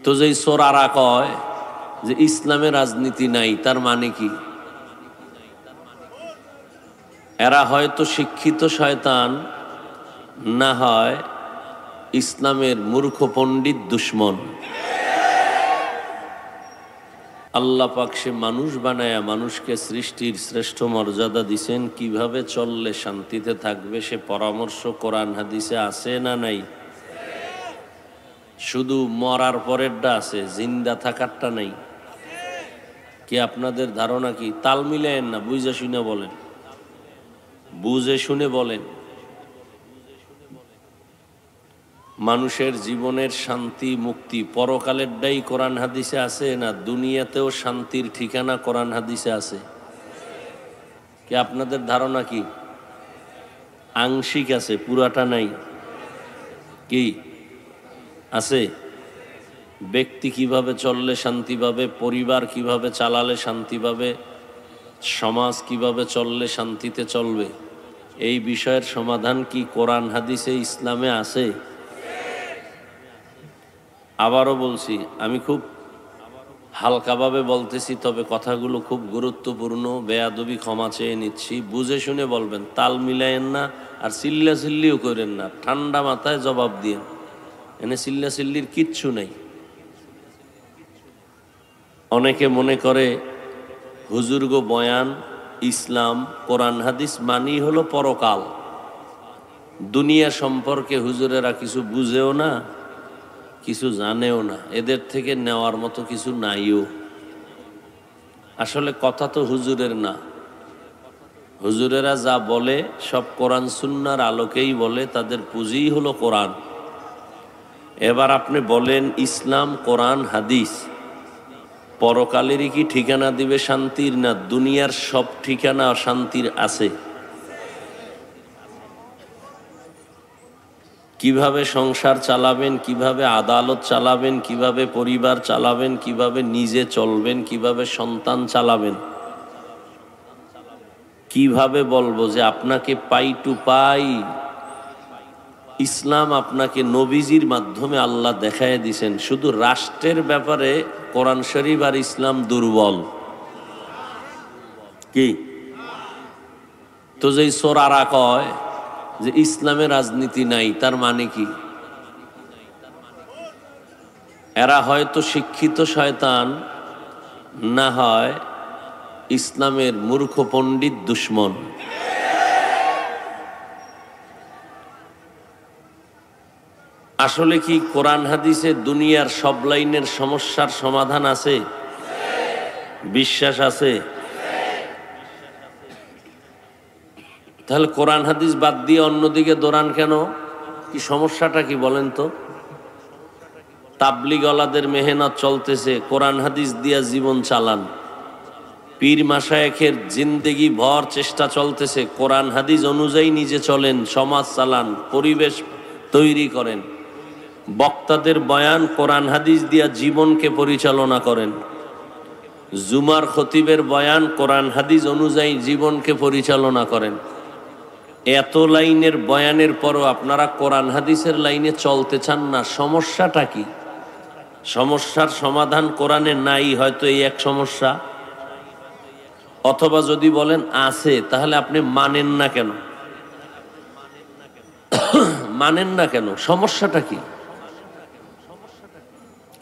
তো যেই সোরারা কয় যে ইসলামে রাজনীতি নাই, তার মানে কি? এরা হয়তো শিক্ষিত শয়তান, না হয় ইসলামের মূর্খ পণ্ডিত দুশ্মন। আল্লাহ পাক সে মানুষ বানায়া মানুষকে সৃষ্টির শ্রেষ্ঠ মর্যাদা দিছেন, কিভাবে চললে শান্তিতে থাকবে সে পরামর্শ কোরআন হাদিসে আছে না নাই? শুধু মরার পরেরটা আছে, জিন্দা থাকারটা নাই। কি আপনাদের ধারণা কি? তাল মিলেন না, বুঝে শুনে বলেন, বুঝে শুনে বলেন। মানুষের জীবনের শান্তি মুক্তি পরকালেরটাই কোরআন হাদিসে আছে না দুনিয়াতেও শান্তির ঠিকানা কোরআন হাদিসে আছে? কি আপনাদের ধারণা কি? আংশিক আছে, পুরাটা নাই। কি আছে? ব্যক্তি কিভাবে চললে শান্তি পাবে, পরিবার কিভাবে চালালে শান্তি পাবে, সমাজ কিভাবে চললে শান্তিতে চলবে, এই বিষয়ের সমাধান কি কোরআন হাদিসে ইসলামে আছে? আবারও বলছি, আমি খুব হালকাভাবে বলতেছি, তবে কথাগুলো খুব গুরুত্বপূর্ণ। বেয়াদবি ক্ষমা চেয়ে নিচ্ছি, বুঝে শুনে বলবেন, তাল মিলায়েন না, আর চিল্লা চিল্লিও করেন না, ঠান্ডা মাথায় জবাব দিয়েন। এনে চিল্লা চিল্লির কিচ্ছু নেই। অনেকে মনে করে হুজুরগো বয়ান, ইসলাম, কোরআন হাদিস মানি হলো পরকাল। দুনিয়া সম্পর্কে হুজুরেরা কিছু বুঝেও না, কিছু জানেও না, এদের থেকে নেওয়ার মতো কিছু নাইও। আসলে কথা তো হুজুরের না, হুজুরেরা যা বলে সব কোরআন সুন্নাহর আলোকেই বলে, তাদের পুঁজিই হলো কোরআন। এবার আপনি বলেন, ইসলাম, কোরআন, হাদিস পরকালেরই কি ঠিকানা দিবে শান্তির, না দুনিয়ার সব ঠিকানা শান্তির আছে? কিভাবে সংসার চালাবেন, কিভাবে আদালত চালাবেন, কিভাবে পরিবার চালাবেন, কিভাবে নিজে চলবেন, কিভাবে সন্তান চালাবেন, কিভাবে বলবো যে আপনাকে পাই টু পাই ইসলাম আপনাকে নবীজির মাধ্যমে আল্লাহ দেখায় দিছেন। শুধু রাষ্ট্রের ব্যাপারে কোরআন শরীফ আর ইসলাম দুর্বল। কি? তো যেই সোরারা কয় যে ইসলামে রাজনীতি নাই, তার মানে কি? এরা হয়তো শিক্ষিত শয়তান, না হয় ইসলামের মূর্খ পণ্ডিত দুশ্মন। আসলে কি কোরআন হাদিসে দুনিয়ার সব লাইনের সমস্যার সমাধান আছে? বিশ্বাস আছে? তাহলে কোরআন হাদিস বাদ দিয়ে অন্যদিকে দৌড়ান কেন? কি সমস্যাটা কি বলেন তো? তাবলিগওয়ালাদের মেহনত চলতেছে, কোরআন হাদিস দিয়া জীবন চালান। পীর মাশায়েখের জিন্দেগি ভর চেষ্টা চলতেছে, কোরআন হাদিস অনুযায়ী নিজে চলেন, সমাজ চালান, পরিবেশ তৈরি করেন। বক্তাদের বয়ান কোরআন হাদিস দিয়া জীবনকে পরিচালনা করেন। জুমার খতিবের বয়ান কোরআন হাদিস অনুযায়ী জীবনকে পরিচালনা করেন। এত লাইনের বয়ানের পরও আপনারা কোরআন হাদিসের লাইনে চলতে চান না, সমস্যাটা কি? সমস্যার সমাধান কোরআনে নাই, হয়তো এই এক সমস্যা। অথবা যদি বলেন আছে, তাহলে আপনি মানেন না কেন? মানেন না কেন? সমস্যাটা কি?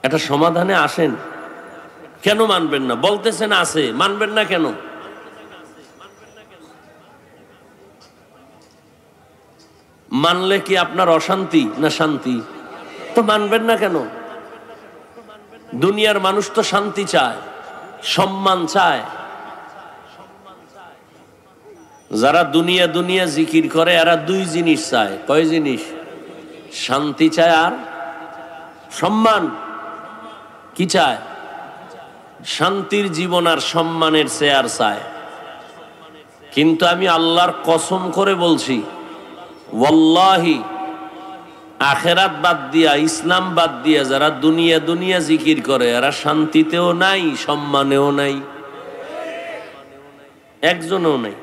এটা সমাধানে আসেন। কেন মানবেন না? বলতেছেন আছে, মানবেন না কেন? মানলে কি আপনার অশান্তি না শান্তি? তো মানবেন না কেন? দুনিয়ার মানুষ তো শান্তি চায়, সম্মান চায়। যারা দুনিয়া দুনিয়া জিকির করে এরা দুই জিনিস চায়। কয় জিনিস? শান্তি চায় আর সম্মান। কি চায়? শান্তির জীবন আর সম্মানের চেয়ার চায়। কিন্তু আমি আল্লাহর কসম করে বলছি, ওয়াল্লাহি আখেরাত বাদ দিয়া, ইসলাম বাদ দিয়া যারা দুনিয়া দুনিয়া জিকির করে এরা শান্তিতেও নাই, সম্মানেও নাই, একজনও নাই।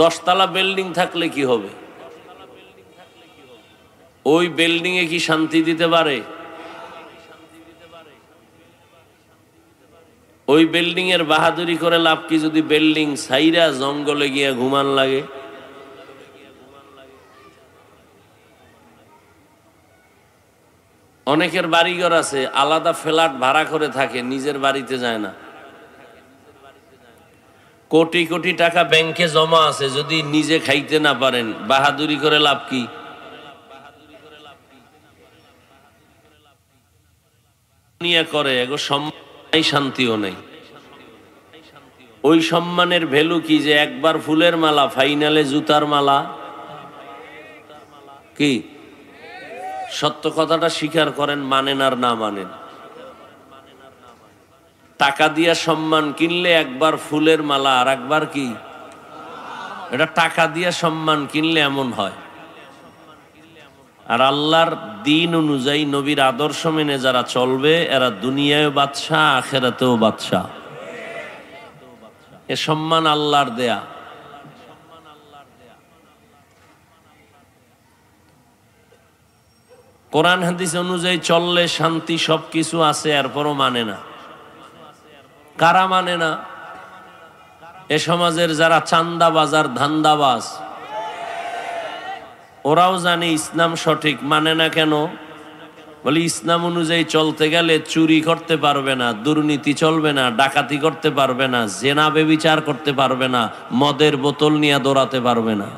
10 তলা বিল্ডিং থাকলে কি হবে? ওই বিল্ডিং এ কি শান্তি দিতে পারে? ওই বিল্ডিং এর বাহাদুরি করে লাভ কি যদি বিল্ডিং সাইরা জঙ্গলে গিয়া ঘুমান লাগে? অনেকের বাড়িঘর আছে, আলাদা ফ্ল্যাট ভাড়া করে থাকে, নিজের বাড়িতে যায় না। কোটি কোটি টাকা ব্যাংকে জমা আছে, যদি নিজে খাইতে না পারেন বাহাদুরি করে লাভ কি? করে এগো সম্মান, শান্তিও নেই। ওই সম্মানের ভ্যালু কি যে একবার ফুলের মালা, ফাইনালে জুতার মালা? কি সত্য কথাটা স্বীকার করেন, মানেন আর না মানেন। টাকা দিয়া সম্মান কিনলে একবার ফুলের মালা, আর একবার কি? এটা টাকা দিয়া সম্মান কিনলে এমন হয়। আর আল্লাহর দিন অনুযায়ী নবীর আদর্শ মেনে যারা চলবে এরা দুনিয়ায় বাদশাহ, আখেরাতেও বাদশাহ। এ সম্মান আল্লাহর দেয়া। কোরআন হাদিস অনুযায়ী চললে শান্তি সবকিছু আছে, এরপরও মানে না। কারা মানে না? এ সমাজের যারা চান্দাবাজার, ধান্দাবাজ, ওরাও জানে ইসলাম সঠিক, মানে না কেন? বলে ইসলাম অনুযায়ী চলতে গেলে চুরি করতে পারবে না, দুর্নীতি চলবে না, ডাকাতি করতে পারবে না, জেনা বেবিচার করতে পারবে না, মদের বোতল নিয়ে দৌড়াতে পারবে না।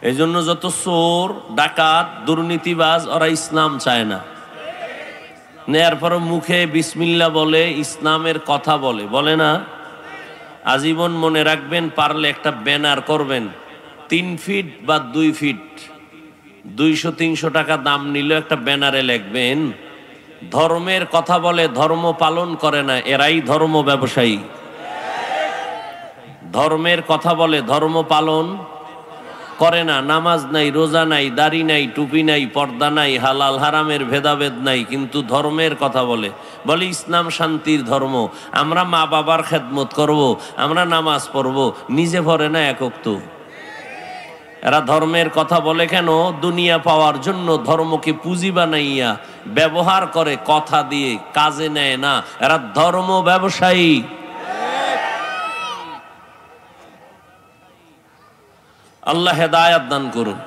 এই জন্য যত চোর, ডাকাত, দুর্নীতিবাজ ওরা ইসলাম চায় না। এরপর মুখে বিসমিল্লাহ বলে, ইসলামের কথা বলে, বলে না? আজীবন মনে রাখবেন, পারলে একটা ব্যানার করবেন, 3 ফিট বা 2 ফিট, 200-300 টাকা দাম নিল, একটা ব্যানারে লিখবেন, ধর্মের কথা বলে, ধর্ম পালন করে না, এরাই ধর্ম ব্যবসায়ী। ধর্মের কথা বলে, ধর্ম পালন করে না, নামাজ নাই, রোজা নাই, দাড়ি নাই, টুপি নাই, পর্দা নাই, হালাল হারামের ভেদাভেদ নাই, কিন্তু ধর্মের কথা বলে। বলে ইসলাম শান্তির ধর্ম, আমরা মা বাবার খেদমত করব, আমরা নামাজ পড়ব, নিজে পড়ে না একক তো। এরা ধর্মের কথা বলে কেন? দুনিয়া পাওয়ার জন্য ধর্মকে পুঁজি বানাইয়া ব্যবহার করে, কথা দিয়ে কাজে নেয় না। এরা ধর্ম ব্যবসায়ী। আল্লাহ হেদায়াত দান করুন।